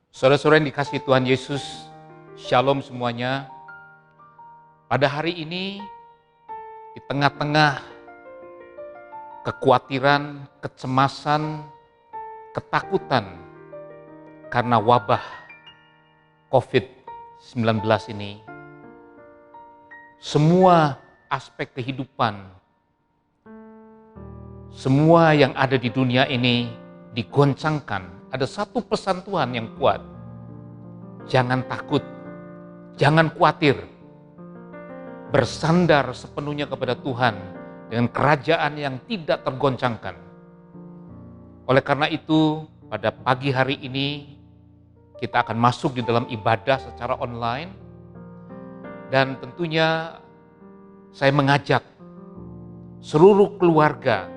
Saudara-saudara yang dikasihi Tuhan Yesus, Shalom semuanya. Pada hari ini, di tengah-tengah kekhawatiran, kecemasan, ketakutan karena wabah COVID-19 ini, semua aspek kehidupan, semua yang ada di dunia ini digoncangkan. Ada satu pesan Tuhan yang kuat. Jangan takut, jangan khawatir. Bersandar sepenuhnya kepada Tuhan dengan kerajaan yang tidak tergoncangkan. Oleh karena itu, pada pagi hari ini kita akan masuk di dalam ibadah secara online. Dan tentunya saya mengajak seluruh keluarga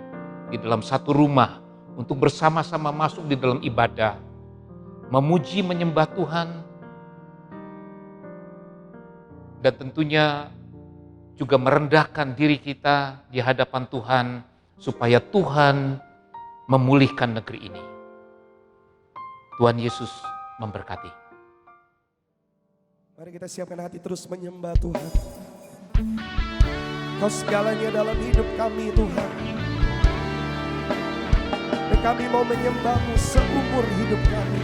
di dalam satu rumah untuk bersama-sama masuk di dalam ibadah, memuji menyembah Tuhan, dan tentunya juga merendahkan diri kita di hadapan Tuhan, supaya Tuhan memulihkan negeri ini. Tuhan Yesus memberkati. Mari kita siapkan hati terus menyembah Tuhan. Kau segalanya dalam hidup kami Tuhan. Dan kami mau menyembah-Mu seumur hidup kami.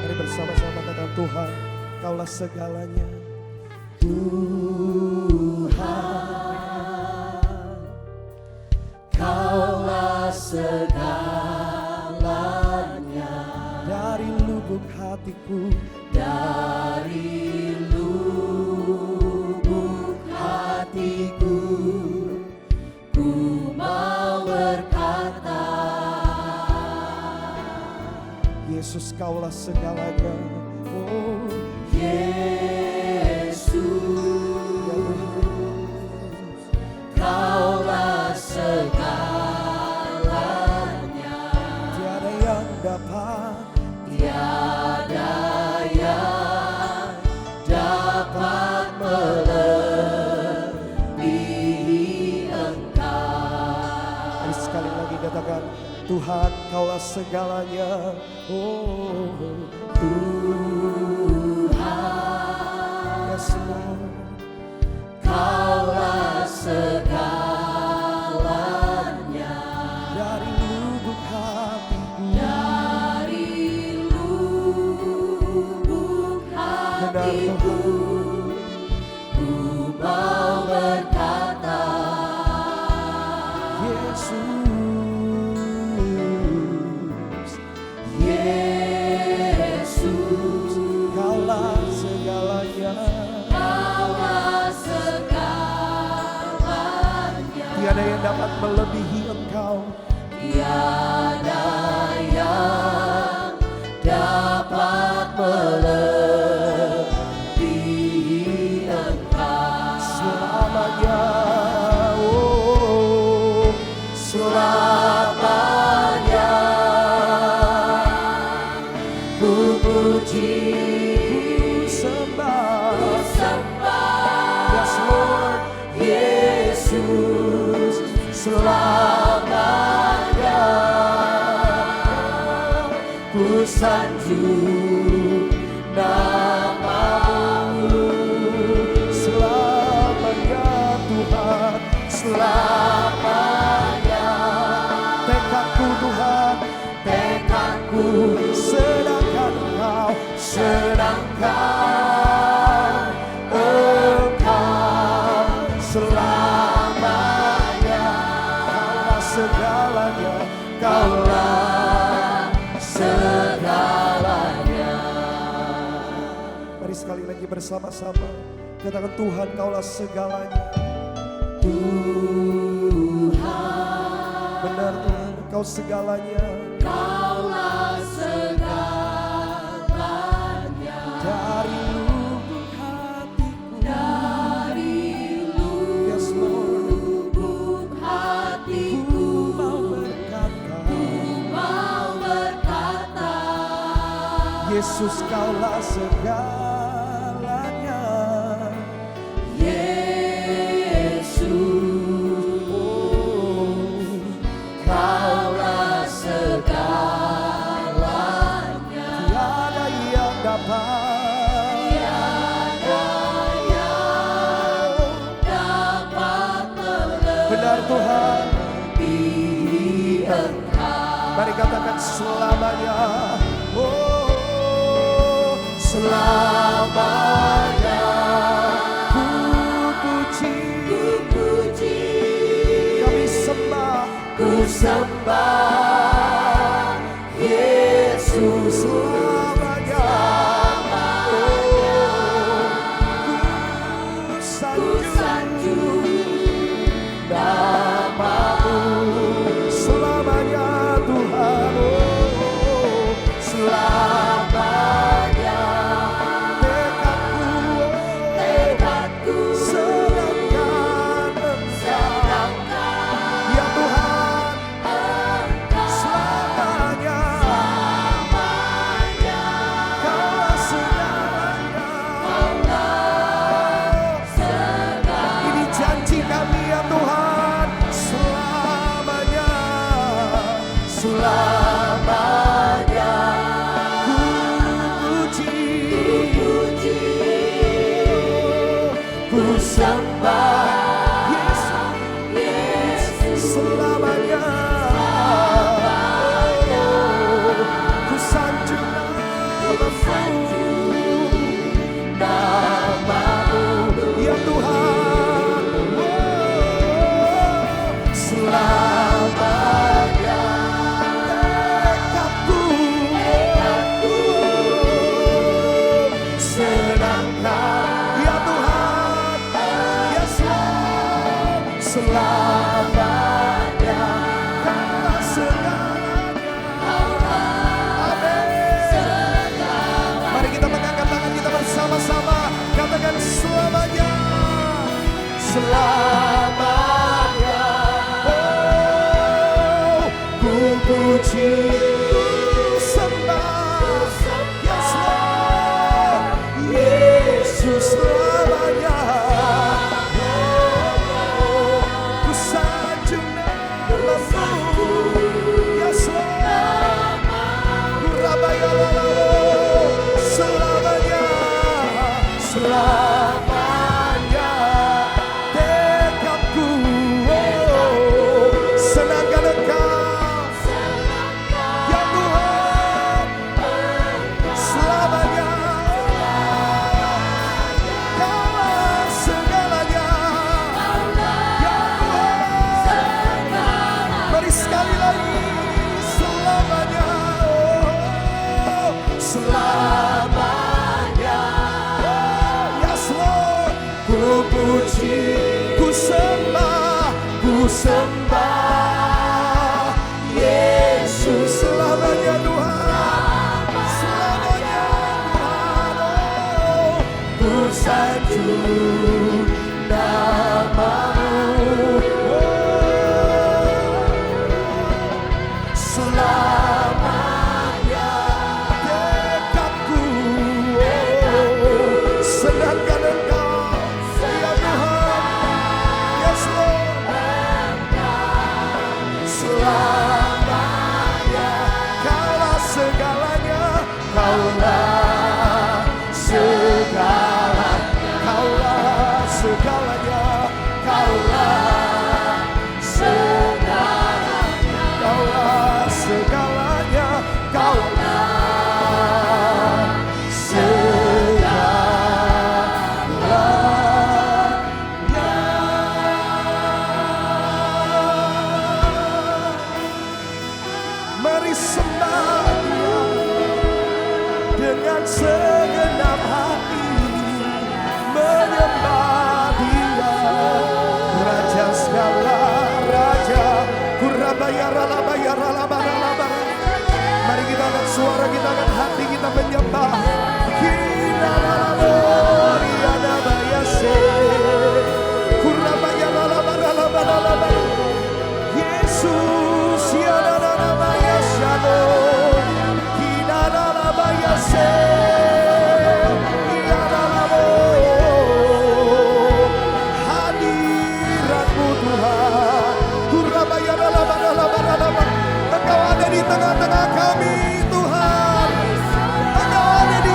Mari bersama-sama katakan Tuhan, Kaulah segalanya. Tuhan, Kaulah segalanya. Dari lubuk hatiku, dari lubuk hatiku, ku mau berkata, Yesus Kaulah segalanya. Oh Yesus, Kaulah segalanya. Tiada yang dapat, tiada yang dapat melebihi Engkau. Mari sekali lagi katakan, Tuhan Kaulah segalanya. Oh Tuhan, yes Lord, Kaulah segalanya. Dari lubuk hatiku, dari lubuk hatiku, ku mau berkata, Yesus, Yesus, Kaulah segalanya. Kaulah segalanya. Tiada yang dapat melebihi Engkau. Tiada yang dapat melebihi Engkau. Selamanya, oh selamanya. Ku puji, ku sembah, yes Lord, Yesus, selamanya. Ku sanjung nama-Mu, selamanya Tuhan, selamanya. Tekadku Tuhan, tekadku, sedangkan Engkau, sedangkan Engkau selamanya. Kaulah segalanya, Kaulah segalanya. Mari sekali lagi bersama-sama katakan, Tuhan Kaulah segalanya. Tuhan, benar Tuhan, Engkau segalanya. Kaulah segalanya. Dari lubuk hatiku, dari lubuk hatiku, ku mau berkata, Yesus Kaulah segalanya. Yesus, oh, Kaulah dapat. Benar Tuhan. Mari katakan selamanya. Oh, selamanya. Ku puji, kami sembah, ku sembah Yesus selamanya. Ku sanjung namamu selamanya Tuhan. Oh, selamanya. Tekadku sedangkan Engkau, ya Tuhan, selamanya. Kaulah segalanya. Ini janji kami ya Tuhan, selamanya, selamanya. Ku puji, ku sembah Yesus selamanya. Ku sanjung namamu, ya Tuhan. Selamanya. Tekadku senangkan, ya Tuhan. Yes Lord. Selamanya. Kaulah segalanya. Amin. Mari kita mengangkat tangan kita bersama-sama. Katakan selamanya. Selamanya. Oh, ku puji, sembah, yes Lord, Yesus selamanya. Oh, ku sanjung namamu, yes Lord, ku rabaya lalau selamanya, selamanya. Tekadku, oh, senangkan Engkau, ya Tuhan, selamanya. Kaulah segalanya, ya Tuhan. Mari sekali lagi, selamanya, oh, selamanya. Yes Lord, ku puji, ku sembah Yesus selamanya Tuhan, selamanya Tuhan. Oh, ku sanjung namamu, oh, selamanya. Tekadku, oh, sedangkan Engkau, ya Tuhan, yes Lord, selamanya. Kaulah segalanya, kaulah segalanya, kaulah segalanya, kaulah segalanya, kaulah segalanya, kaulah segalanya. Mari sembah Dia dengan segenap hati, menyembah Dia, Raja segala raja. Kurabayaralabayaralabaralaba. Mari kita angkat suara, kita angkat hati, kita menyembah. Kinaralabayaralabayase. Kurabayaralabaralabaralaba. Yesus, yanaralabayashado. Kinaralabayase. Yanaralabo. Hadiratmu Tuhan. Kurabayaralabaralabaralaba. Engkau ada di tengah-tengah kami Tuhan. Engkau ada di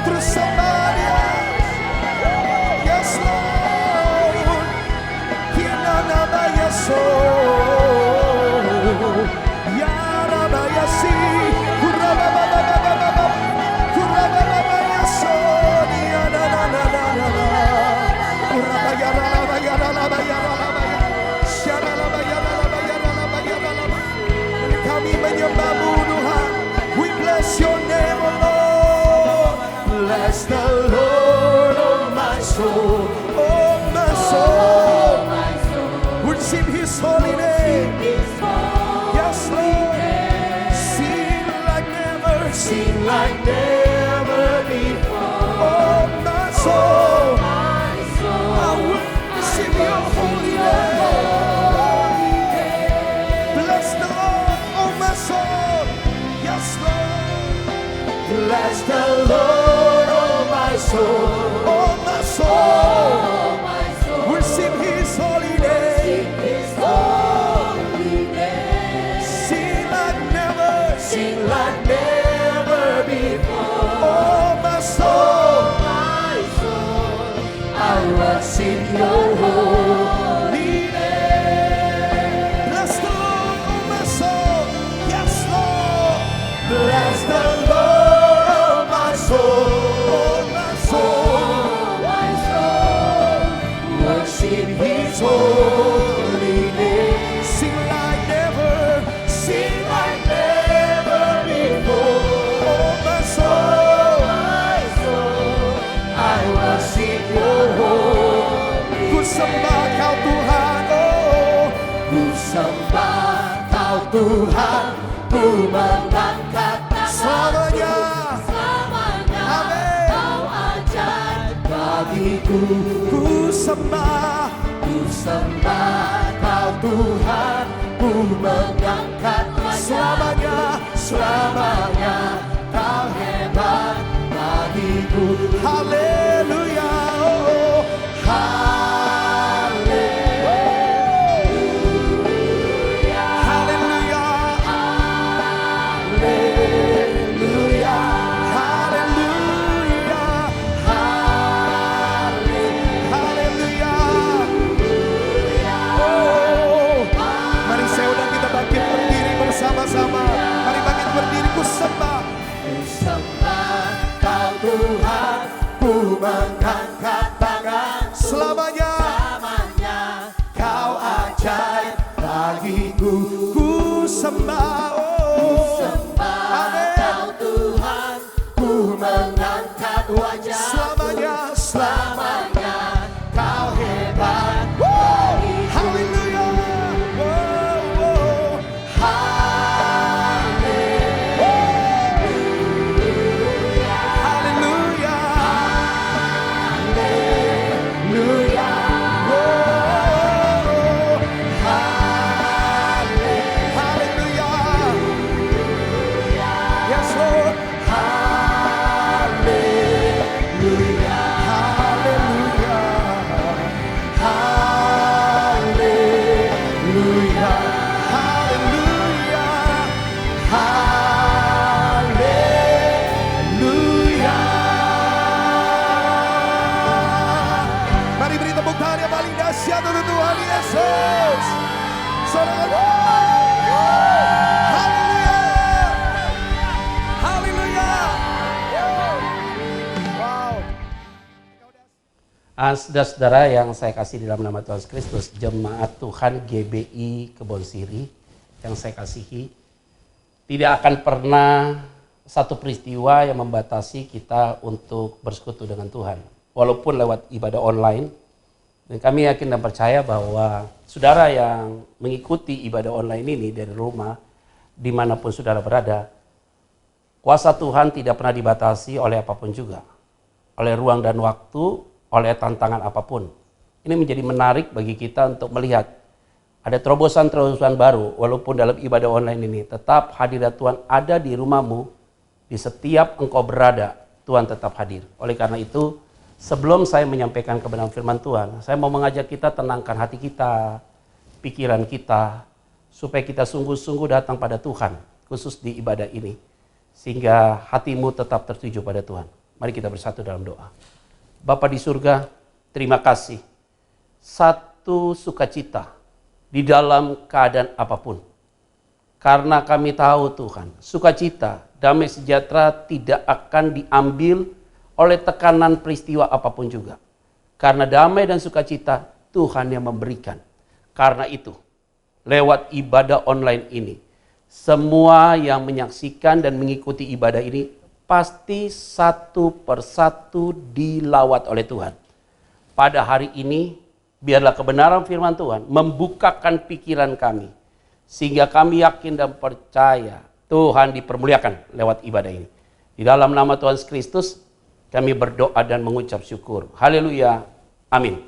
Terus sembah Dia. Yes Lord. Kinanabaya so. Ya Rabayasi. Kurabababababab. Kurabababaya so. Dia na na na na na. Kurabaya ralabaya ralabaya ralabaya. Syaralabaya ralabaya ralabaya ralabaya. Kami menyembah-Mu Tuhan. We bless Your name, O Lord. Bless the Lord, oh my soul, oh my soul. Worship His holy name. Yes, Lord. Sing like never before. Oh my soul, I worship Your holy name. Bless the Lord, oh my soul. Yes, Lord. Bless the Lord, oh my soul, oh my soul. Worship His holy name. Sing like never before. Oh my soul, I worship Your holy name. Bless the Lord, oh my soul. Yes, Lord. Bless the Lord, oh my soul, oh my soul. Worship His holy name. Sing like never before. Oh my soul, I worship Your holy. Ku sembah Kau Tuhan, oh. Ku sembah Kau Tuhan, ku mengangkat selamanya. Amin. Kau ajaib bagiku. Ku sembah Kau Tuhan, ku mengangkat selamanya, selamanya. Kau hebat bagiku. Haleluya, oh, haleluya, haleluya, haleluya, haleluya, haleluya. Oh, mari saya undang kita bangkit berdiri bersama-sama. Mari bangkit berdiri, ku sembah Kau Tuhan, ku mengangkat tangan selamanya. Kau ajaib bagiku. Ku sembah, oh, amin. Kau Tuhan, ku mengangkat wajah selamanya, selamanya. Kau hebat bagiku. Haleluya, oh, oh. dahsyat untuk Tuhan Yesus. Saudara, haleluya, haleluya. Wow. Saudara-saudara yang saya kasih di dalam nama Tuhan Yesus Kristus, Jemaat Tuhan GBI Kebon Siri yang saya kasihi, tidak akan pernah satu peristiwa yang membatasi kita untuk bersekutu dengan Tuhan, walaupun lewat ibadah online. Dan kami yakin dan percaya bahwa saudara yang mengikuti ibadah online ini dari rumah, dimanapun saudara berada, kuasa Tuhan tidak pernah dibatasi oleh apapun juga, oleh ruang dan waktu, oleh tantangan apapun. Ini menjadi menarik bagi kita untuk melihat ada terobosan-terobosan baru, walaupun dalam ibadah online ini tetap hadirat Tuhan ada di rumahmu, di setiap engkau berada, Tuhan tetap hadir. Oleh karena itu, sebelum saya menyampaikan kebenaran firman Tuhan, saya mau mengajak kita tenangkan hati kita, pikiran kita, supaya kita sungguh-sungguh datang pada Tuhan, khusus di ibadah ini. sehingga hatimu tetap tertuju pada Tuhan. Mari kita bersatu dalam doa. Bapa di surga, terima kasih. Satu sukacita di dalam keadaan apapun. Karena kami tahu Tuhan, sukacita, damai sejahtera tidak akan diambil oleh tekanan peristiwa apapun juga. Karena damai dan sukacita Tuhan yang memberikan. Karena itu, lewat ibadah online ini, semua yang menyaksikan dan mengikuti ibadah ini pasti satu persatu dilawat oleh Tuhan. Pada hari ini, biarlah kebenaran firman Tuhan membukakan pikiran kami, sehingga kami yakin dan percaya Tuhan dipermuliakan lewat ibadah ini. Di dalam nama Tuhan Yesus Kristus, kami berdoa dan mengucap syukur. Haleluya. Amin.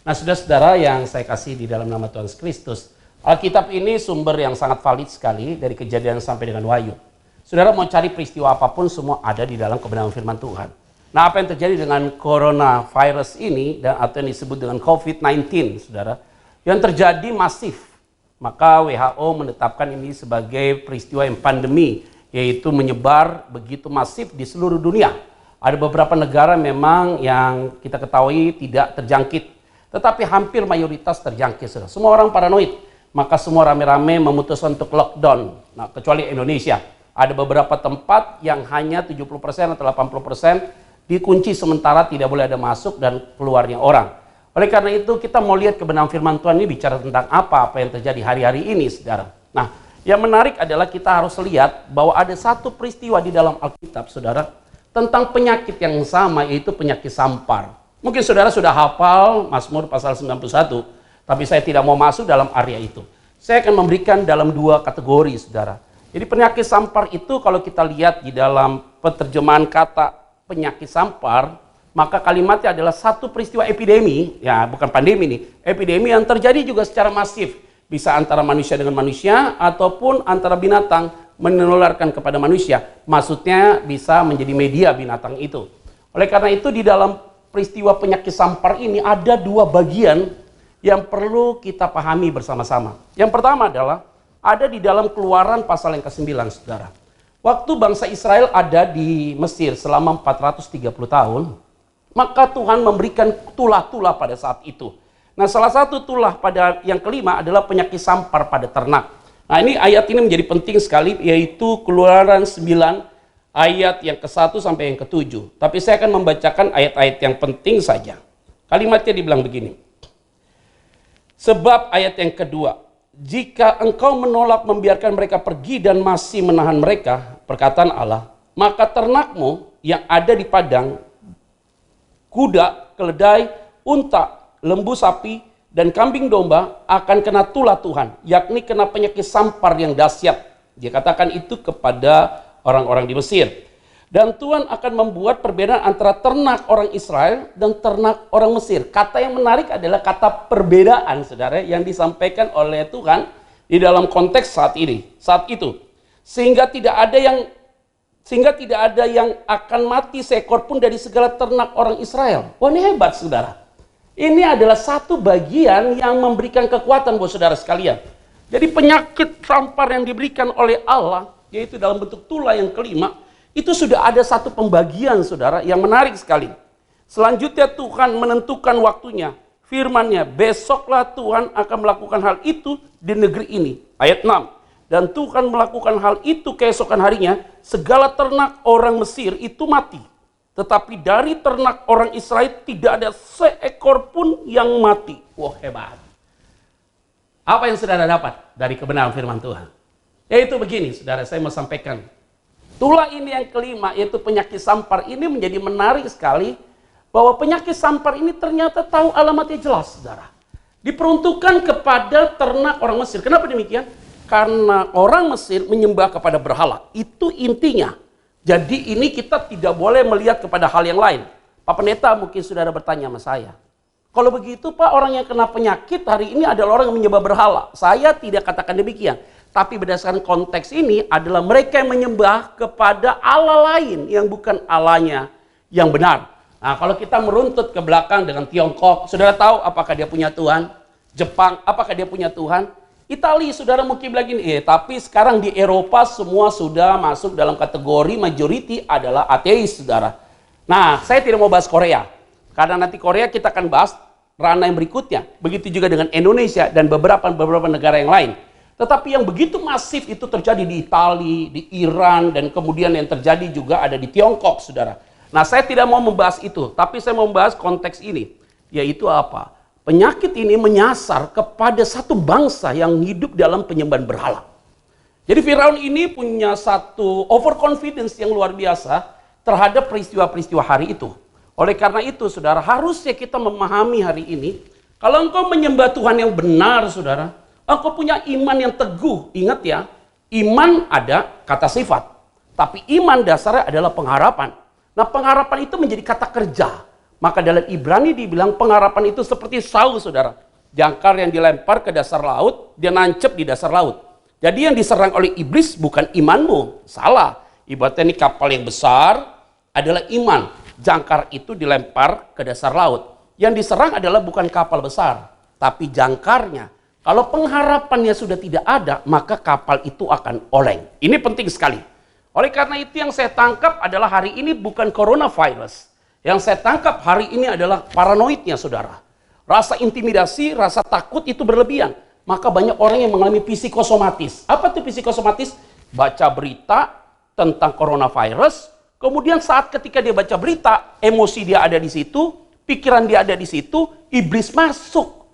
Nah, saudara-saudara yang saya kasih di dalam nama Tuhan Yesus Kristus, Alkitab ini sumber yang sangat valid sekali dari Kejadian sampai dengan Wahyu. Saudara mau cari peristiwa apapun, semua ada di dalam kebenaran firman Tuhan. Nah, apa yang terjadi dengan coronavirus ini dan atau yang disebut dengan COVID-19, saudara, yang terjadi masif. Maka WHO menetapkan ini sebagai peristiwa yang pandemi, yaitu menyebar begitu masif di seluruh dunia. Ada beberapa negara memang yang kita ketahui tidak terjangkit, tetapi hampir mayoritas terjangkit, saudara. Semua orang paranoid. Maka semua rame-rame memutuskan untuk lockdown. Nah, kecuali Indonesia. Ada beberapa tempat yang hanya 70% atau 80% dikunci sementara, tidak boleh ada masuk dan keluarnya orang. Oleh karena itu kita mau lihat kebenaran firman Tuhan ini bicara tentang apa yang terjadi hari-hari ini, saudara. Nah, yang menarik adalah kita harus lihat bahwa ada satu peristiwa di dalam Alkitab, saudara, tentang penyakit yang sama, yaitu penyakit sampar. Mungkin saudara sudah hafal Mazmur pasal 91, tapi saya tidak mau masuk dalam area itu. Saya akan memberikan dalam dua kategori, saudara. Jadi penyakit sampar itu kalau kita lihat di dalam penerjemahan kata penyakit sampar, maka kalimatnya adalah satu peristiwa epidemi, ya bukan pandemi nih, epidemi yang terjadi juga secara masif. Bisa antara manusia dengan manusia, ataupun antara binatang menularkan kepada manusia. Maksudnya bisa menjadi media binatang itu. Oleh karena itu di dalam peristiwa penyakit sampar ini ada dua bagian yang perlu kita pahami bersama-sama. Yang pertama adalah ada di dalam Keluaran pasal yang ke-9, saudara. Waktu bangsa Israel ada di Mesir selama 430 tahun, maka Tuhan memberikan tulah-tulah pada saat itu. Nah, salah satu tulah pada yang kelima adalah penyakit sampar pada ternak. Nah, ini ayat ini menjadi penting sekali, yaitu Keluaran 9 ayat yang ke-1 sampai yang ke-7. Tapi saya akan membacakan ayat-ayat yang penting saja. Kalimatnya dibilang begini. Sebab ayat yang kedua, jika engkau menolak membiarkan mereka pergi dan masih menahan mereka, perkataan Allah, maka ternakmu yang ada di padang, kuda, keledai, unta, lembu sapi, dan kambing domba akan kena tulah Tuhan, yakni kena penyakit sampar yang dahsyat. Dia katakan itu kepada orang-orang di Mesir. Dan Tuhan akan membuat perbedaan antara ternak orang Israel dan ternak orang Mesir. Kata yang menarik adalah kata perbedaan, saudara, yang disampaikan oleh Tuhan di dalam konteks saat itu. Sehingga tidak ada yang akan mati seekor pun dari segala ternak orang Israel. Wah, ini hebat, saudara. Ini adalah satu bagian yang memberikan kekuatan buat saudara sekalian. Jadi penyakit sampar yang diberikan oleh Allah, yaitu dalam bentuk tulah yang kelima, itu sudah ada satu pembagian, saudara, yang menarik sekali. Selanjutnya Tuhan menentukan waktunya. Firman-Nya, besoklah Tuhan akan melakukan hal itu di negeri ini. Ayat 6. Dan Tuhan melakukan hal itu keesokan harinya, segala ternak orang Mesir itu mati. Tetapi dari ternak orang Israel tidak ada seekor pun yang mati. Wah, hebat. Apa yang saudara dapat dari kebenaran firman Tuhan? Yaitu begini, saudara, saya mau sampaikan. Tulah ini yang kelima, yaitu penyakit sampar ini menjadi menarik sekali, bahwa penyakit sampar ini ternyata tahu alamatnya jelas, saudara. Diperuntukkan kepada ternak orang Mesir. Kenapa demikian? Karena orang Mesir menyembah kepada berhala. Itu intinya. Jadi ini kita tidak boleh melihat kepada hal yang lain. Pak Pendeta, mungkin saudara bertanya sama saya, kalau begitu Pak, orang yang kena penyakit hari ini adalah orang yang menyembah berhala. Saya tidak katakan demikian. Tapi berdasarkan konteks ini adalah mereka yang menyembah kepada Allah lain yang bukan Allahnya yang benar. Nah, kalau kita meruntut ke belakang dengan Tiongkok, saudara tahu apakah dia punya Tuhan? Jepang, apakah dia punya Tuhan? Italia, saudara mungkin bilang gini, tapi sekarang di Eropa semua sudah masuk dalam kategori majority adalah ateis, saudara. Nah, saya tidak mau bahas Korea, karena nanti Korea kita akan bahas ranah yang berikutnya. Begitu juga dengan Indonesia dan beberapa negara yang lain. Tetapi yang begitu masif itu terjadi di Italia, di Iran, dan kemudian yang terjadi juga ada di Tiongkok, saudara. Nah, saya tidak mau membahas itu, tapi saya mau membahas konteks ini, yaitu apa? Penyakit ini menyasar kepada satu bangsa yang hidup dalam penyembahan berhala. Jadi Firaun ini punya satu overconfidence yang luar biasa terhadap peristiwa-peristiwa hari itu. Oleh karena itu, saudara, harusnya kita memahami hari ini, kalau engkau menyembah Tuhan yang benar, saudara, engkau punya iman yang teguh. Ingat ya, iman ada kata sifat, tapi iman dasarnya adalah pengharapan. Nah, pengharapan itu menjadi kata kerja. Maka dalam Ibrani dibilang pengharapan itu seperti Saul, saudara. Jangkar yang dilempar ke dasar laut, dia nancep di dasar laut. Jadi yang diserang oleh iblis bukan imanmu, salah. Ibaratnya ini kapal yang besar adalah iman. Jangkar itu dilempar ke dasar laut. Yang diserang adalah bukan kapal besar, tapi jangkarnya. Kalau pengharapannya sudah tidak ada, maka kapal itu akan oleng. Ini penting sekali. Oleh karena itu yang saya tangkap adalah hari ini bukan coronavirus. Yang saya tangkap hari ini adalah paranoidnya, saudara. Rasa intimidasi, rasa takut itu berlebihan. Maka banyak orang yang mengalami psikosomatis. Apa itu psikosomatis? Baca berita tentang coronavirus, kemudian saat ketika dia baca berita, emosi dia ada di situ, pikiran dia ada di situ, iblis masuk.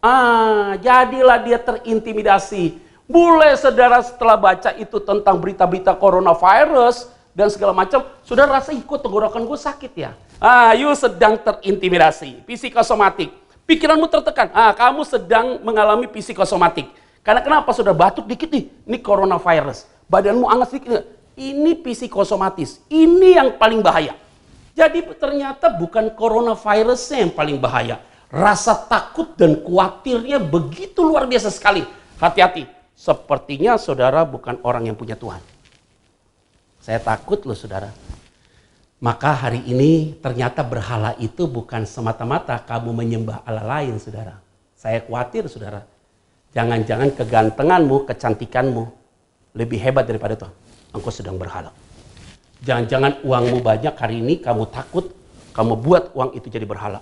Jadilah dia terintimidasi. Boleh saudara setelah baca itu tentang berita-berita coronavirus dan segala macam, saudara rasa ikut tenggorokan gue sakit ya. You sedang terintimidasi, psikosomatik. Pikiranmu tertekan, kamu sedang mengalami psikosomatik. Karena kenapa saudara batuk dikit nih, ini coronavirus. Badanmu hangat sedikit, ini psikosomatis. Ini yang paling bahaya. Jadi ternyata bukan coronavirusnya yang paling bahaya. Rasa takut dan khawatirnya begitu luar biasa sekali. Hati-hati, sepertinya saudara bukan orang yang punya Tuhan. Saya takut loh saudara. Maka hari ini ternyata berhala itu bukan semata-mata kamu menyembah Allah lain, saudara. Saya khawatir, saudara. Jangan-jangan kegantenganmu, kecantikanmu lebih hebat daripada Tuhan. Engkau sedang berhala. Jangan-jangan uangmu banyak hari ini kamu takut, kamu buat uang itu jadi berhala.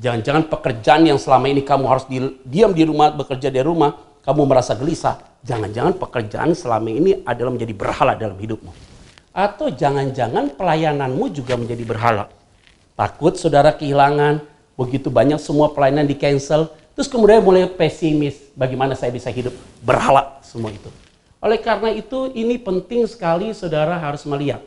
Jangan-jangan pekerjaan yang selama ini kamu harus diam di rumah, bekerja dari rumah, kamu merasa gelisah. Jangan-jangan pekerjaan selama ini adalah menjadi berhala dalam hidupmu. Atau jangan-jangan pelayananmu juga menjadi berhala. Takut saudara kehilangan, begitu banyak semua pelayanan di cancel, terus kemudian mulai pesimis, bagaimana saya bisa hidup? Berhala semua itu. Oleh karena itu ini penting sekali saudara harus melihat.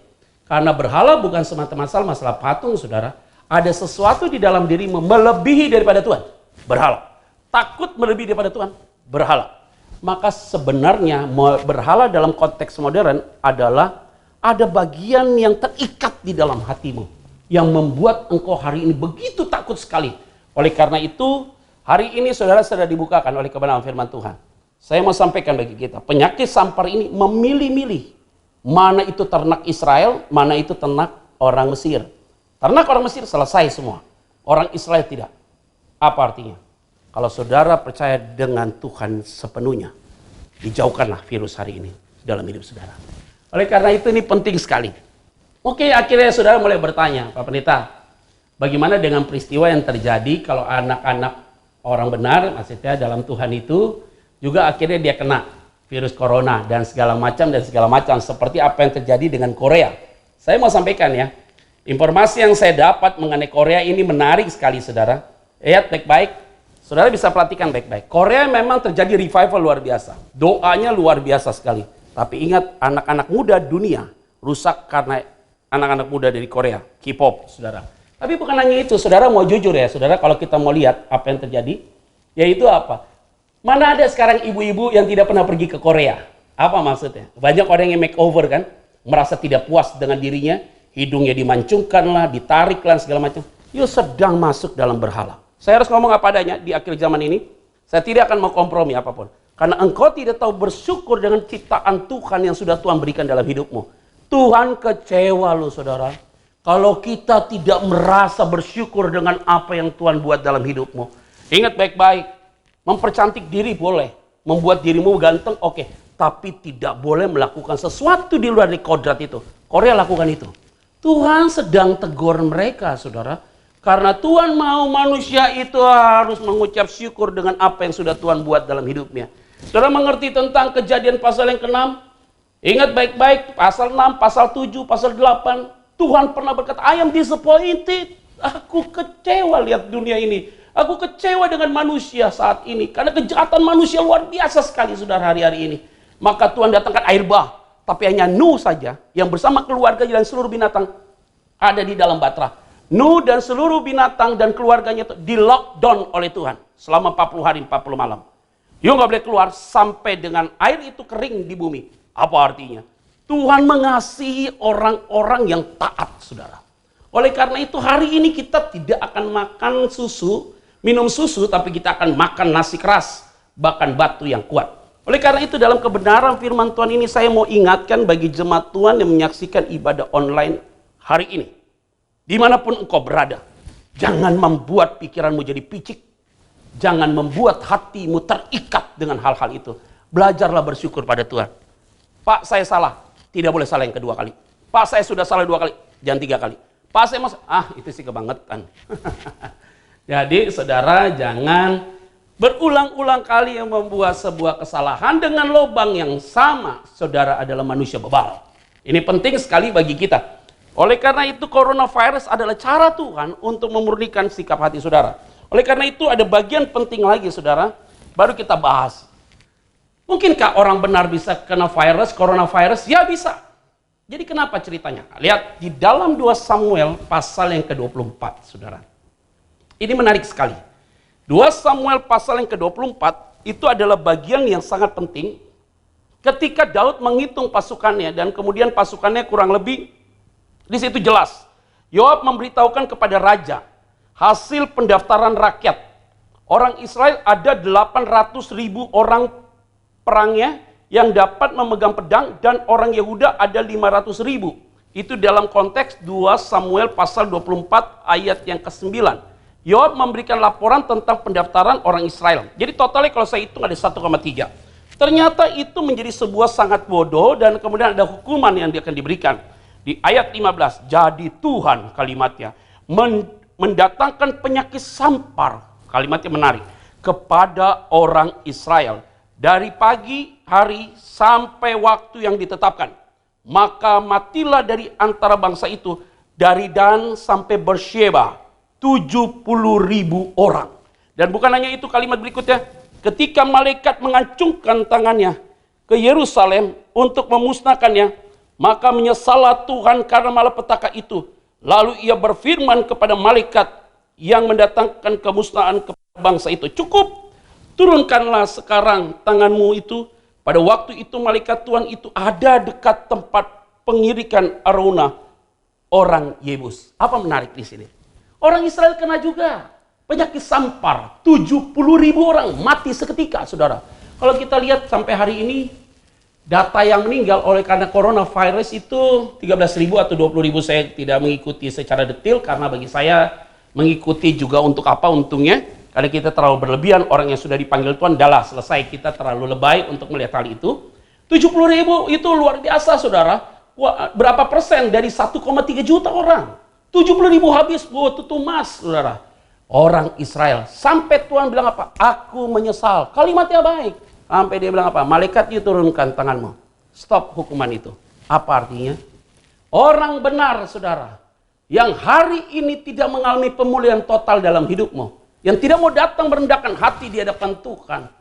Karena berhala bukan semata-mata masalah patung saudara, ada sesuatu di dalam dirimu melebihi daripada Tuhan. Berhala. Takut melebihi daripada Tuhan. Berhala. Maka sebenarnya berhala dalam konteks modern adalah ada bagian yang terikat di dalam hatimu yang membuat engkau hari ini begitu takut sekali. Oleh karena itu, hari ini saudara sudah dibukakan oleh kebenaran firman Tuhan. Saya mau sampaikan bagi kita, penyakit sampar ini memilih-milih mana itu ternak Israel, mana itu ternak orang Mesir. Ternak orang Mesir selesai semua, orang Israel tidak. Apa artinya? Kalau saudara percaya dengan Tuhan sepenuhnya, dijauhkanlah virus hari ini dalam hidup saudara. Oleh karena itu ini penting sekali. Oke, akhirnya saudara mulai bertanya, Pak Pendeta, bagaimana dengan peristiwa yang terjadi kalau anak-anak orang benar, maksudnya dalam Tuhan itu, juga akhirnya dia kena virus corona dan segala macam, seperti apa yang terjadi dengan Korea. Saya mau sampaikan ya, informasi yang saya dapat mengenai Korea ini menarik sekali saudara. Lihat baik-baik, saudara bisa perhatikan baik-baik. Korea memang terjadi revival luar biasa, doanya luar biasa sekali. Tapi ingat, anak-anak muda dunia rusak karena anak-anak muda dari Korea, K-pop, saudara. Tapi bukan hanya itu, saudara mau jujur ya, saudara, kalau kita mau lihat apa yang terjadi, yaitu apa? Mana ada sekarang ibu-ibu yang tidak pernah pergi ke Korea? Apa maksudnya? Banyak orang yang makeover kan, merasa tidak puas dengan dirinya, hidungnya dimancungkan lah, ditarik lah, segala macam. Yuk sedang masuk dalam berhala. Saya harus ngomong apa adanya di akhir zaman ini, saya tidak akan mau kompromi apapun. Karena engkau tidak tahu bersyukur dengan ciptaan Tuhan yang sudah Tuhan berikan dalam hidupmu. Tuhan kecewa loh saudara. Kalau kita tidak merasa bersyukur dengan apa yang Tuhan buat dalam hidupmu. Ingat baik-baik, mempercantik diri boleh. membuat dirimu ganteng, oke. Tapi tidak boleh melakukan sesuatu di luar dari kodrat itu. Korea lakukan itu. Tuhan sedang tegur mereka, saudara. Karena Tuhan mau manusia itu harus mengucap syukur dengan apa yang sudah Tuhan buat dalam hidupnya. Saudara mengerti tentang Kejadian pasal yang ke-6? Ingat baik-baik, pasal 6, pasal 7, pasal 8. Tuhan pernah berkata, I am disappointed. Aku kecewa lihat dunia ini. Aku kecewa dengan manusia saat ini. Karena kejahatan manusia luar biasa sekali, saudara, hari-hari ini. Maka Tuhan datangkan air bah. Tapi hanya Nuh saja yang bersama keluarganya dan seluruh binatang ada di dalam batra. Nuh dan seluruh binatang dan keluarganya itu di lockdown oleh Tuhan selama 40 hari 40 malam. You nggak boleh keluar sampai dengan air itu kering di bumi. Apa artinya? Tuhan mengasihi orang-orang yang taat, saudara. Oleh karena itu hari ini kita tidak akan makan susu, minum susu, tapi kita akan makan nasi keras, bahkan batu yang kuat. Oleh karena itu dalam kebenaran firman Tuhan ini saya mau ingatkan bagi jemaat Tuhan yang menyaksikan ibadah online hari ini. Dimanapun engkau berada, jangan membuat pikiranmu jadi picik. Jangan membuat hatimu terikat dengan hal-hal itu. Belajarlah bersyukur pada Tuhan. Pak, saya salah. Tidak boleh salah yang kedua kali. Pak, saya sudah salah 2 kali. Jangan 3 kali. Pak, saya itu sih kebangetan. Jadi saudara jangan berulang-ulang kali yang membuat sebuah kesalahan dengan lubang yang sama. Saudara adalah manusia bebal. Ini penting sekali bagi kita. Oleh karena itu coronavirus adalah cara Tuhan untuk memurnikan sikap hati saudara. Oleh karena itu ada bagian penting lagi saudara, baru kita bahas. Mungkinkah orang benar bisa kena coronavirus? Ya bisa. Jadi kenapa ceritanya? Lihat di dalam 2 Samuel pasal yang ke-24 saudara. Ini menarik sekali. 2 Samuel pasal yang ke-24 itu adalah bagian yang sangat penting. Ketika Daud menghitung pasukannya dan kemudian pasukannya kurang lebih di situ jelas, Yoab memberitahukan kepada raja hasil pendaftaran rakyat. Orang Israel ada 800.000 orang perangnya yang dapat memegang pedang dan orang Yehuda ada 500.000. Itu dalam konteks 2 Samuel pasal 24 ayat yang ke-9. Yoab memberikan laporan tentang pendaftaran orang Israel. Jadi totalnya kalau saya hitung ada 1,3. Ternyata itu menjadi sebuah sangat bodoh dan kemudian ada hukuman yang akan diberikan. Di ayat 15, jadi Tuhan kalimatnya mendatangkan penyakit sampar, kalimatnya menarik, kepada orang Israel dari pagi hari sampai waktu yang ditetapkan. Maka matilah dari antara bangsa itu dari Dan sampai Beersheba 70.000 orang. Dan bukan hanya itu, kalimat berikutnya, ketika malaikat mengacungkan tangannya ke Yerusalem untuk memusnahkannya, maka menyesallah Tuhan karena malapetaka itu. Lalu ia berfirman kepada malaikat yang mendatangkan kemusnahan kepada bangsa itu, cukup, turunkanlah sekarang tanganmu itu. Pada waktu itu malaikat Tuhan itu ada dekat tempat pengirikan Araunah orang Yebus. Apa menarik di sini? Orang Israel kena juga penyakit sampar, 70.000 orang mati seketika, saudara. Kalau kita lihat sampai hari ini, data yang meninggal oleh karena coronavirus itu 13.000 atau 20.000, saya tidak mengikuti secara detail karena bagi saya mengikuti juga untuk apa untungnya, karena kita terlalu berlebihan, orang yang sudah dipanggil Tuhan, adalah selesai, kita terlalu lebay untuk melihat hal itu. 70.000 itu luar biasa saudara. Wah, berapa persen dari 1,3 juta orang? 70.000 habis, itu mas saudara. Orang Israel, sampai Tuhan bilang apa? Aku menyesal, kalimatnya baik. Sampai dia bilang apa? Malaikat diturunkan tanganmu. Stop hukuman itu. Apa artinya? Orang benar, saudara, yang hari ini tidak mengalami pemulihan total dalam hidupmu, yang tidak mau datang merendahkan hati di hadapan Tuhan,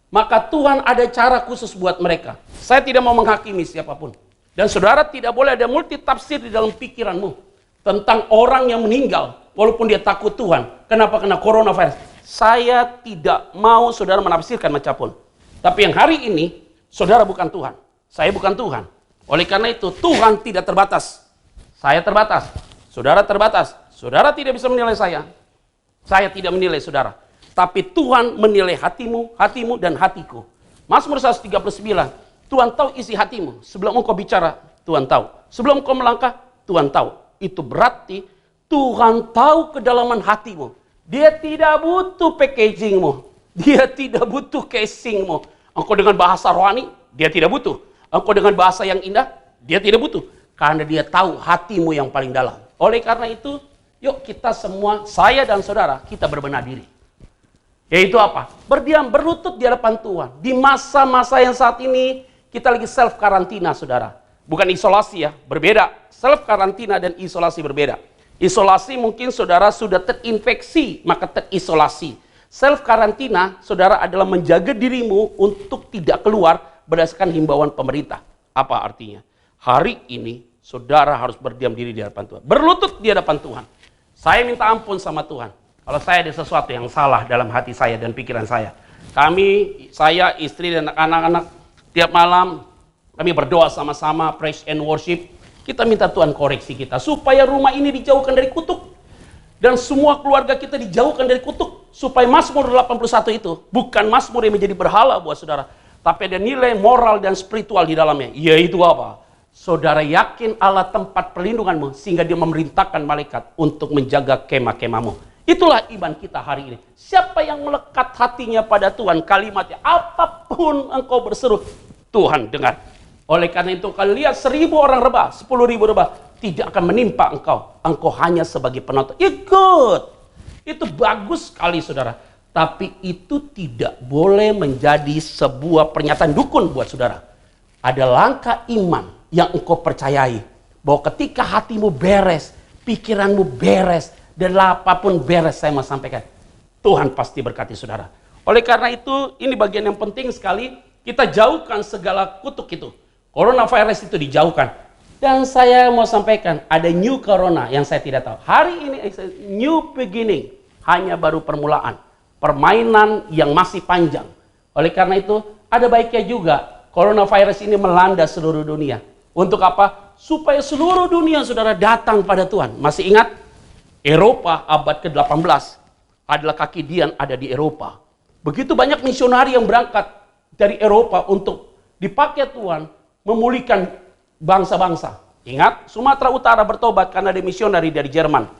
maka Tuhan ada cara khusus buat mereka. Saya tidak mau menghakimi siapapun. Dan saudara tidak boleh ada multi tafsir di dalam pikiranmu tentang orang yang meninggal, walaupun dia takut Tuhan. Kenapa kena coronavirus? Saya tidak mau saudara menafsirkan macam pun. Tapi yang hari ini, saudara bukan Tuhan. Saya bukan Tuhan. Oleh karena itu, Tuhan tidak terbatas. Saya terbatas. Saudara terbatas. Saudara tidak bisa menilai saya. Saya tidak menilai saudara. Tapi Tuhan menilai hatimu, hatimu, dan hatiku. Mazmur 139. Tuhan tahu isi hatimu. Sebelum engkau bicara, Tuhan tahu. Sebelum engkau melangkah, Tuhan tahu. Itu berarti Tuhan tahu kedalaman hatimu. Dia tidak butuh packagingmu. Dia tidak butuh casingmu. Engkau dengan bahasa rohani, dia tidak butuh. Engkau dengan bahasa yang indah, dia tidak butuh. Karena dia tahu hatimu yang paling dalam. Oleh karena itu, yuk kita semua, saya dan saudara, kita berbenah diri. Yaitu apa? Berdiam, berlutut di hadapan Tuhan. Di masa-masa yang saat ini, kita lagi self karantina, saudara. Bukan isolasi ya, berbeda. Self karantina dan isolasi berbeda. Isolasi mungkin saudara sudah terinfeksi, maka terisolasi. Self karantina, saudara, adalah menjaga dirimu untuk tidak keluar berdasarkan himbauan pemerintah. Apa artinya? Hari ini, saudara harus berdiam diri di hadapan Tuhan. Berlutut di hadapan Tuhan. Saya minta ampun sama Tuhan. Kalau saya ada sesuatu yang salah dalam hati saya dan pikiran saya. Saya, istri dan anak-anak, tiap malam kami berdoa sama-sama, praise and worship. Kita minta Tuhan koreksi kita, supaya rumah ini dijauhkan dari kutuk. Dan semua keluarga kita dijauhkan dari kutuk. Supaya Mazmur 81 itu, bukan Mazmur yang menjadi berhala buat saudara. Tapi ada nilai moral dan spiritual di dalamnya. Yaitu apa? Saudara yakin Allah tempat perlindunganmu, sehingga dia memerintahkan malaikat untuk menjaga kemah-kemahmu. Itulah iman kita hari ini. Siapa yang melekat hatinya pada Tuhan, kalimatnya, apapun engkau berseru, Tuhan dengar. Oleh karena itu, kalau lihat 1.000 orang rebah, 10.000 rebah, tidak akan menimpa engkau. Engkau hanya sebagai penonton. Ikut. Itu bagus sekali, saudara. Tapi itu tidak boleh menjadi sebuah pernyataan dukun buat saudara. Ada langkah iman yang engkau percayai. Bahwa ketika hatimu beres, pikiranmu beres, dan apapun beres, saya mau sampaikan, Tuhan pasti berkati saudara. Oleh karena itu, ini bagian yang penting sekali, kita jauhkan segala kutuk itu. Coronavirus itu dijauhkan. Dan saya mau sampaikan, ada new corona yang saya tidak tahu. Hari ini, new beginning, hanya baru permulaan. Permainan yang masih panjang. Oleh karena itu, ada baiknya juga, coronavirus ini melanda seluruh dunia. Untuk apa? Supaya seluruh dunia, saudara, datang pada Tuhan. Masih ingat? Eropa abad ke-18 adalah kaki Dian ada di Eropa. Begitu banyak misionari yang berangkat dari Eropa untuk dipakai Tuhan memulihkan bangsa-bangsa. Ingat, Sumatera Utara bertobat karena ada misionari dari Jerman.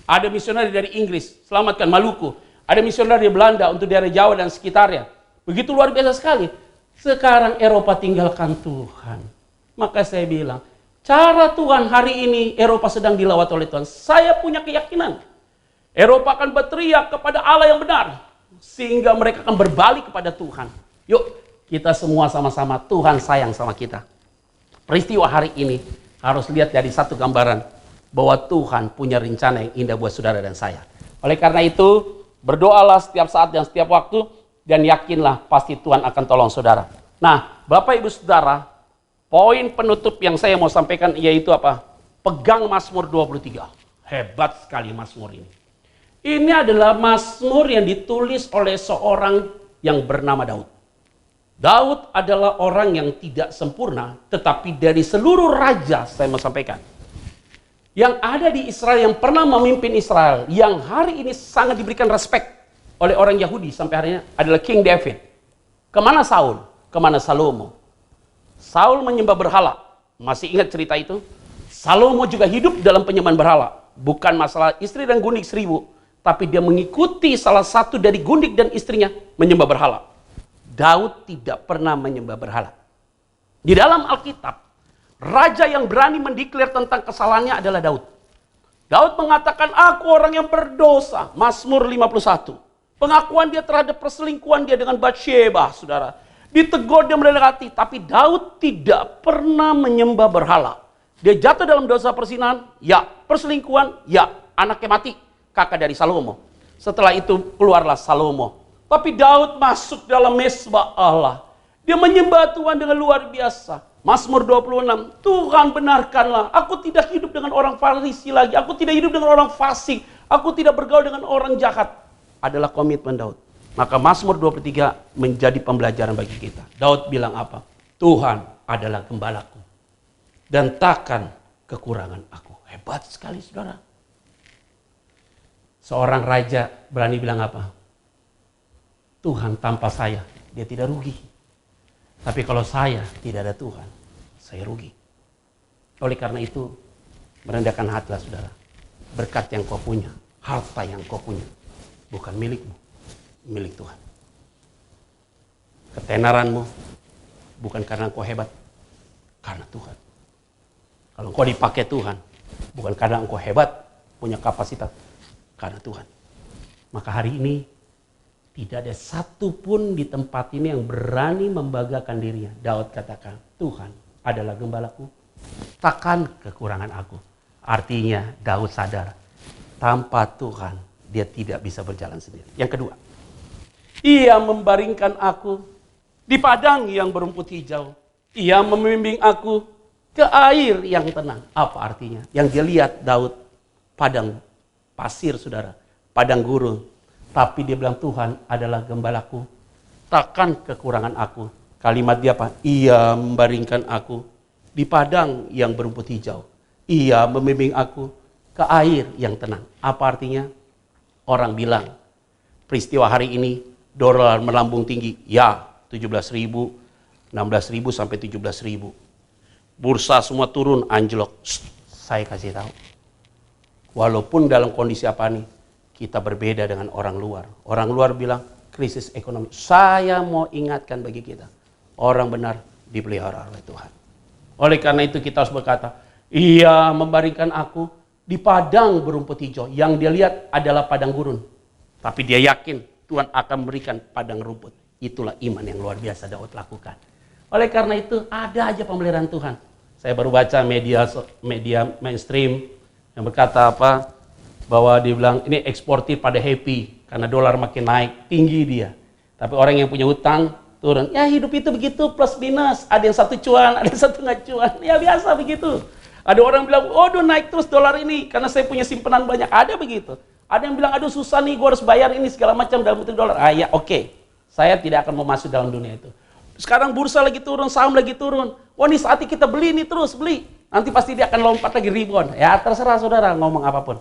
Ada misionari dari Inggris, selamatkan Maluku. Ada misionari dari Belanda untuk daerah Jawa dan sekitarnya. Begitu luar biasa sekali. Sekarang Eropa tinggalkan Tuhan. Maka saya bilang, cara Tuhan hari ini Eropa sedang dilawat oleh Tuhan. Saya punya keyakinan. Eropa akan berteriak kepada Allah yang benar. Sehingga mereka akan berbalik kepada Tuhan. Yuk, kita semua sama-sama, Tuhan sayang sama kita. Peristiwa hari ini harus lihat dari satu gambaran. Bahwa Tuhan punya rencana yang indah buat saudara dan saya. Oleh karena itu, berdoalah setiap saat dan setiap waktu. Dan yakinlah pasti Tuhan akan tolong saudara. Nah, Bapak Ibu Saudara, poin penutup yang saya mau sampaikan yaitu apa? Pegang Mazmur 23. Hebat sekali Mazmur ini. Ini adalah Mazmur yang ditulis oleh seorang yang bernama Daud. Daud adalah orang yang tidak sempurna, tetapi dari seluruh raja saya mau sampaikan. Yang ada di Israel, yang pernah memimpin Israel, yang hari ini sangat diberikan respek oleh orang Yahudi sampai hari ini adalah King David. Kemana Saul? Kemana Salomo? Saul menyembah berhala. Masih ingat cerita itu? Salomo juga hidup dalam penyembahan berhala. Bukan masalah istri dan gundik 1000. Tapi dia mengikuti salah satu dari gundik dan istrinya menyembah berhala. Daud tidak pernah menyembah berhala. Di dalam Alkitab, raja yang berani mendeklar tentang kesalahannya adalah Daud. Daud mengatakan, aku orang yang berdosa. Mazmur 51. Pengakuan dia terhadap perselingkuhan dia dengan Batsheba, saudara. Ditegur dia mendekati, tapi Daud tidak pernah menyembah berhala. Dia jatuh dalam dosa perzinahan, ya. Perselingkuhan, ya. Anaknya mati, kakak dari Salomo. Setelah itu keluarlah Salomo. Tapi Daud masuk dalam mesbah Allah. Dia menyembah Tuhan dengan luar biasa. Mazmur 26, Tuhan benarkanlah, aku tidak hidup dengan orang Farisi lagi. Aku tidak hidup dengan orang fasik. Aku tidak bergaul dengan orang jahat. Adalah komitmen Daud. Maka Mazmur 23 menjadi pembelajaran bagi kita. Daud bilang apa? Tuhan adalah gembalaku. Dan takkan kekurangan aku. Hebat sekali saudara. Seorang raja berani bilang apa? Tuhan tanpa saya, dia tidak rugi. Tapi kalau saya tidak ada Tuhan, saya rugi. Oleh karena itu, merendahkan hatilah saudara. Berkat yang kau punya, harta yang kau punya, bukan milikmu, milik Tuhan. Ketenaranmu bukan karena engkau hebat, karena Tuhan. Kalau engkau dipakai Tuhan, bukan karena engkau hebat, punya kapasitas, karena Tuhan. Maka hari ini, tidak ada satupun di tempat ini yang berani membanggakan dirinya. Daud katakan, Tuhan adalah gembalaku, takkan kekurangan aku. Artinya Daud sadar, tanpa Tuhan dia tidak bisa berjalan sendiri. Yang kedua, Ia membaringkan aku di padang yang berumput hijau. Ia membimbing aku ke air yang tenang. Apa artinya? Yang dia lihat Daud, padang pasir saudara, padang gurun. Tapi dia bilang Tuhan adalah gembalaku, takkan kekurangan aku. Kalimat dia apa? Ia membaringkan aku di padang yang berumput hijau. Ia membimbing aku ke air yang tenang. Apa artinya? Orang bilang, peristiwa hari ini dolar melambung tinggi. Ya, 17.000, 16.000 sampai 17.000. Bursa semua turun, anjlok. Saya kasih tahu. Walaupun dalam kondisi apa nih, kita berbeda dengan orang luar. Orang luar bilang krisis ekonomi. Saya mau ingatkan bagi kita, orang benar dipelihara oleh Tuhan. Oleh karena itu kita harus berkata, Ia membaringkan aku di padang berumput hijau. Yang dia lihat adalah padang gurun. Tapi dia yakin Tuhan akan memberikan padang rumput. Itulah iman yang luar biasa Daud lakukan. Oleh karena itu ada aja pemeliharaan Tuhan. Saya baru baca media mainstream yang berkata apa? Bahwa dia bilang ini eksportir pada happy karena dolar makin naik, tinggi dia. Tapi orang yang punya hutang turun. Ya hidup itu begitu plus minus. Ada yang satu cuan, ada yang satu nggak cuan. Ya biasa begitu. Ada orang bilang, oh udah naik terus dolar ini karena saya punya simpanan banyak. Ada begitu. Ada yang bilang, aduh susah nih gue harus bayar ini segala macam dalam bentuk dolar. Ah ya oke. Saya tidak akan mau masuk dalam dunia itu. Sekarang bursa lagi turun, saham lagi turun. Wah ini saatnya kita beli nih terus, beli. Nanti pasti dia akan lompat lagi rebound. Ya terserah saudara ngomong apapun.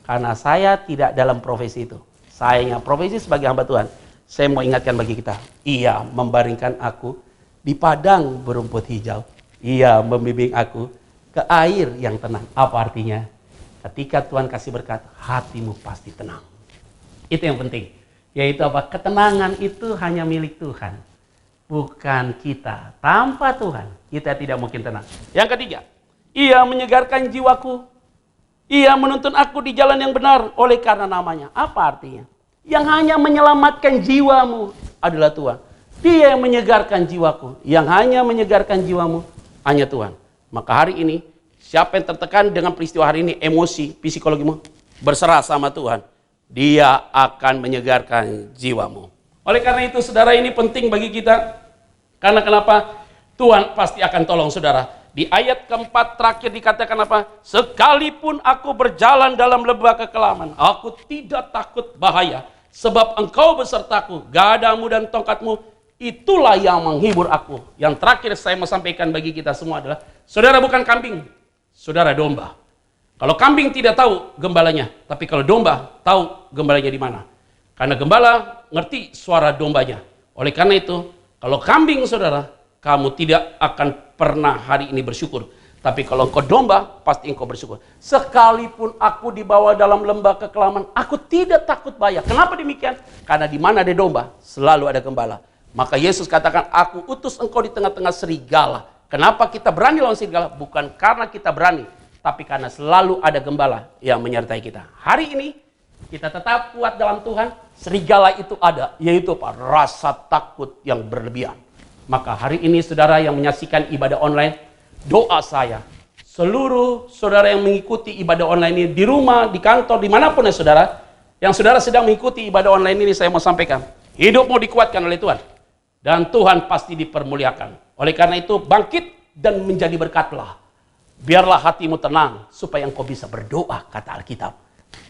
Karena saya tidak dalam profesi itu. Saya profesi sebagai hamba Tuhan. Saya mau ingatkan bagi kita. Ia membaringkan aku di padang berumput hijau. Ia membimbing aku ke air yang tenang. Apa artinya? Ketika Tuhan kasih berkat, hatimu pasti tenang. Itu yang penting. Yaitu apa? Ketenangan itu hanya milik Tuhan. Bukan kita. Tanpa Tuhan, kita tidak mungkin tenang. Yang ketiga, Ia menyegarkan jiwaku. Ia menuntun aku di jalan yang benar oleh karena namanya. Apa artinya? Yang hanya menyelamatkan jiwamu adalah Tuhan. Dia yang menyegarkan jiwaku. Yang hanya menyegarkan jiwamu hanya Tuhan. Maka hari ini, siapa yang tertekan dengan peristiwa hari ini, emosi, psikologimu, berserah sama Tuhan. Dia akan menyegarkan jiwamu. Oleh karena itu, saudara, ini penting bagi kita. Karena kenapa? Tuhan pasti akan tolong saudara. Di ayat keempat terakhir dikatakan apa? Sekalipun aku berjalan dalam lembah kekelaman, aku tidak takut bahaya. Sebab engkau besertaku, gadamu dan tongkatmu, itulah yang menghibur aku. Yang terakhir saya mau sampaikan bagi kita semua adalah, saudara bukan kambing, saudara domba. Kalau kambing tidak tahu gembalanya, tapi kalau domba tahu gembalanya di mana. Karena gembala ngerti suara dombanya. Oleh karena itu, kalau kambing saudara, kamu tidak akan pernah hari ini bersyukur. Tapi kalau engkau domba, pasti engkau bersyukur. Sekalipun aku dibawa dalam lembah kekelaman, aku tidak takut bahaya. Kenapa demikian? Karena di mana ada domba, selalu ada gembala. Maka Yesus katakan, aku utus engkau di tengah-tengah serigala. Kenapa kita berani lawan serigala? Bukan karena kita berani, tapi karena selalu ada gembala yang menyertai kita. Hari ini, kita tetap kuat dalam Tuhan. Serigala itu ada, yaitu apa? Rasa takut yang berlebihan. Maka hari ini saudara yang menyaksikan ibadah online, doa saya, seluruh saudara yang mengikuti ibadah online ini di rumah, di kantor, dimanapun ya saudara, yang saudara sedang mengikuti ibadah online ini, saya mau sampaikan, hidupmu dikuatkan oleh Tuhan. Dan Tuhan pasti dipermuliakan. Oleh karena itu, bangkit dan menjadi berkatlah. Biarlah hatimu tenang, supaya engkau bisa berdoa, kata Alkitab.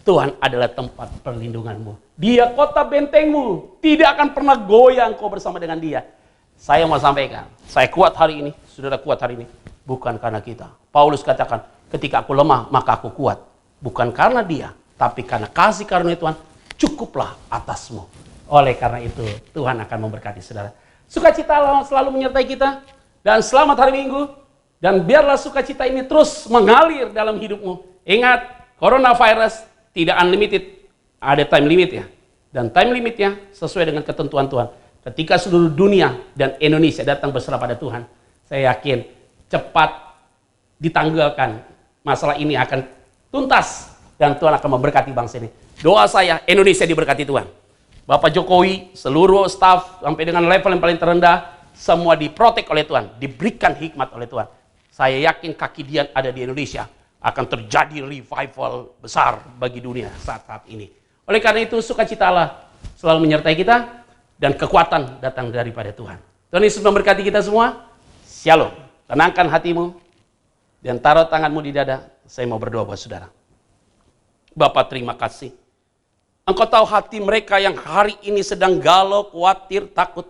Tuhan adalah tempat perlindunganmu. Dia kota bentengmu. Tidak akan pernah goyang kau bersama dengan dia. Saya mau sampaikan, saya kuat hari ini, saudara kuat hari ini. Bukan karena kita. Paulus katakan, ketika aku lemah, maka aku kuat. Bukan karena dia, tapi karena kasih karunia Tuhan, cukuplah atasmu. Oleh karena itu, Tuhan akan memberkati saudara. Sukacita selalu menyertai kita. Dan selamat hari Minggu. Dan biarlah sukacita ini terus mengalir dalam hidupmu. Ingat, coronavirus tidak unlimited. Ada time limit ya. Dan time limitnya sesuai dengan ketentuan Tuhan. Ketika seluruh dunia dan Indonesia datang berserah pada Tuhan, saya yakin cepat ditanggalkan masalah ini akan tuntas dan Tuhan akan memberkati bangsa ini. Doa saya, Indonesia diberkati Tuhan. Bapak Jokowi, seluruh staf sampai dengan level yang paling terendah, semua diprotek oleh Tuhan, diberikan hikmat oleh Tuhan. Saya yakin kaki Dian ada di Indonesia, akan terjadi revival besar bagi dunia saat-saat ini. Oleh karena itu, sukacita Allah selalu menyertai kita, dan kekuatan datang daripada Tuhan. Tuhan Yesus memberkati kita semua. Shalom. Tenangkan hatimu dan taruh tanganmu di dada. Saya mau berdoa buat saudara. Bapa, terima kasih. Engkau tahu hati mereka yang hari ini sedang galau, khawatir, takut.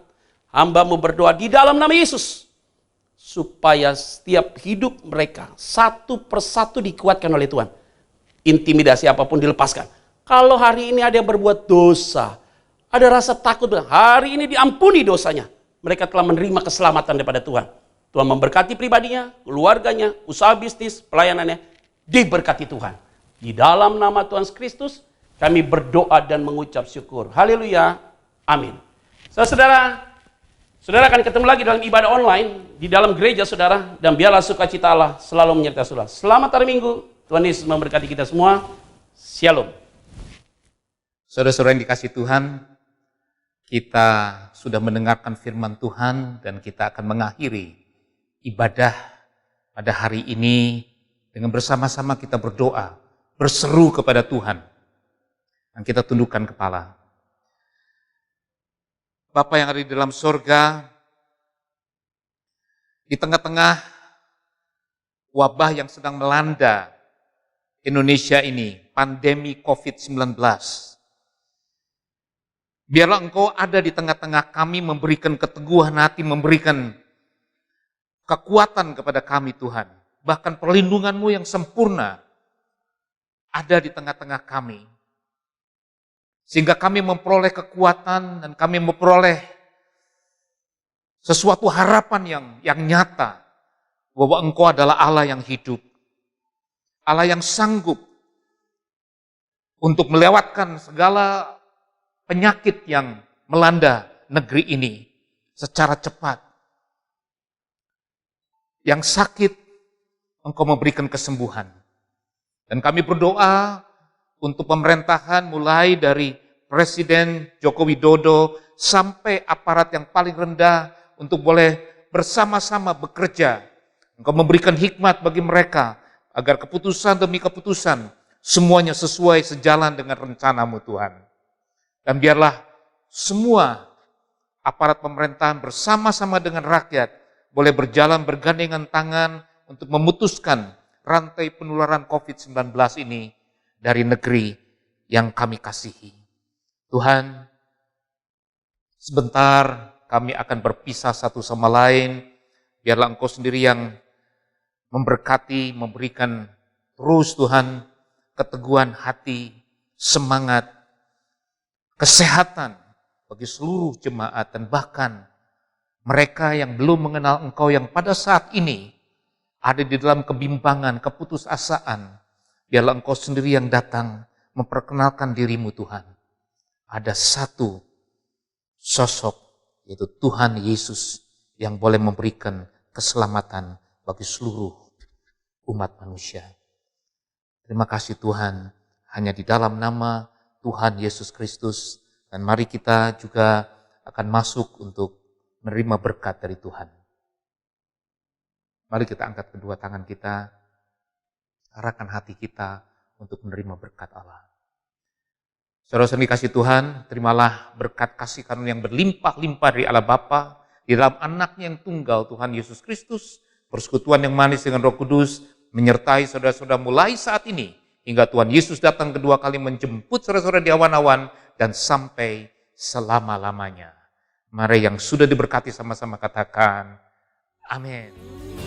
Hamba-Mu berdoa di dalam nama Yesus, supaya setiap hidup mereka satu persatu dikuatkan oleh Tuhan. Intimidasi apapun dilepaskan. Kalau hari ini ada yang berbuat dosa, ada rasa takut, hari ini diampuni dosanya. Mereka telah menerima keselamatan daripada Tuhan. Tuhan memberkati pribadinya, keluarganya, usaha bisnis, pelayanannya. Diberkati Tuhan. Di dalam nama Tuhan Kristus, kami berdoa dan mengucap syukur. Haleluya. Amin. Saudara, saudara akan ketemu lagi dalam ibadah online, di dalam gereja saudara, dan biarlah sukacita Allah selalu menyertai saudara. Selamat hari Minggu. Tuhan Yesus memberkati kita semua. Shalom. Saudara-saudara yang dikasih Tuhan, kita sudah mendengarkan firman Tuhan dan kita akan mengakhiri ibadah pada hari ini dengan bersama-sama kita berdoa, berseru kepada Tuhan. Dan kita tundukkan kepala. Bapa yang ada di dalam sorga, di tengah-tengah wabah yang sedang melanda Indonesia ini, pandemi COVID-19, biarlah Engkau ada di tengah-tengah kami, memberikan keteguhan hati, memberikan kekuatan kepada kami Tuhan. Bahkan perlindungan-Mu yang sempurna ada di tengah-tengah kami. Sehingga kami memperoleh kekuatan dan kami memperoleh sesuatu harapan yang nyata. Bahwa Engkau adalah Allah yang hidup. Allah yang sanggup untuk melewatkan segala penyakit yang melanda negeri ini secara cepat. Yang sakit, Engkau memberikan kesembuhan. Dan kami berdoa untuk pemerintahan mulai dari Presiden Joko Widodo sampai aparat yang paling rendah untuk boleh bersama-sama bekerja. Engkau memberikan hikmat bagi mereka agar keputusan demi keputusan semuanya sesuai sejalan dengan rencana-Mu Tuhan. Dan biarlah semua aparat pemerintahan bersama-sama dengan rakyat boleh berjalan bergandengan tangan untuk memutuskan rantai penularan COVID-19 ini dari negeri yang kami kasihi. Tuhan, sebentar kami akan berpisah satu sama lain. Biarlah Engkau sendiri yang memberkati, memberikan terus Tuhan keteguhan hati, semangat, kesehatan bagi seluruh jemaat dan bahkan mereka yang belum mengenal Engkau yang pada saat ini ada di dalam kebimbangan, keputusasaan. Biarlah Engkau sendiri yang datang memperkenalkan diri-Mu Tuhan. Ada satu sosok yaitu Tuhan Yesus yang boleh memberikan keselamatan bagi seluruh umat manusia. Terima kasih Tuhan, hanya di dalam nama Tuhan Yesus Kristus. Dan mari kita juga akan masuk untuk menerima berkat dari Tuhan. Mari kita angkat kedua tangan kita, arahkan hati kita untuk menerima berkat Allah. Saudara-saudara dikasih Tuhan, terimalah berkat kasih karunia yang berlimpah-limpah dari Allah Bapa di dalam Anaknya yang tunggal Tuhan Yesus Kristus, persekutuan yang manis dengan Roh Kudus menyertai saudara-saudara mulai saat ini hingga Tuhan Yesus datang kedua kali menjemput saudara-saudara di awan-awan dan sampai selama-lamanya. Mari yang sudah diberkati sama-sama katakan, amin.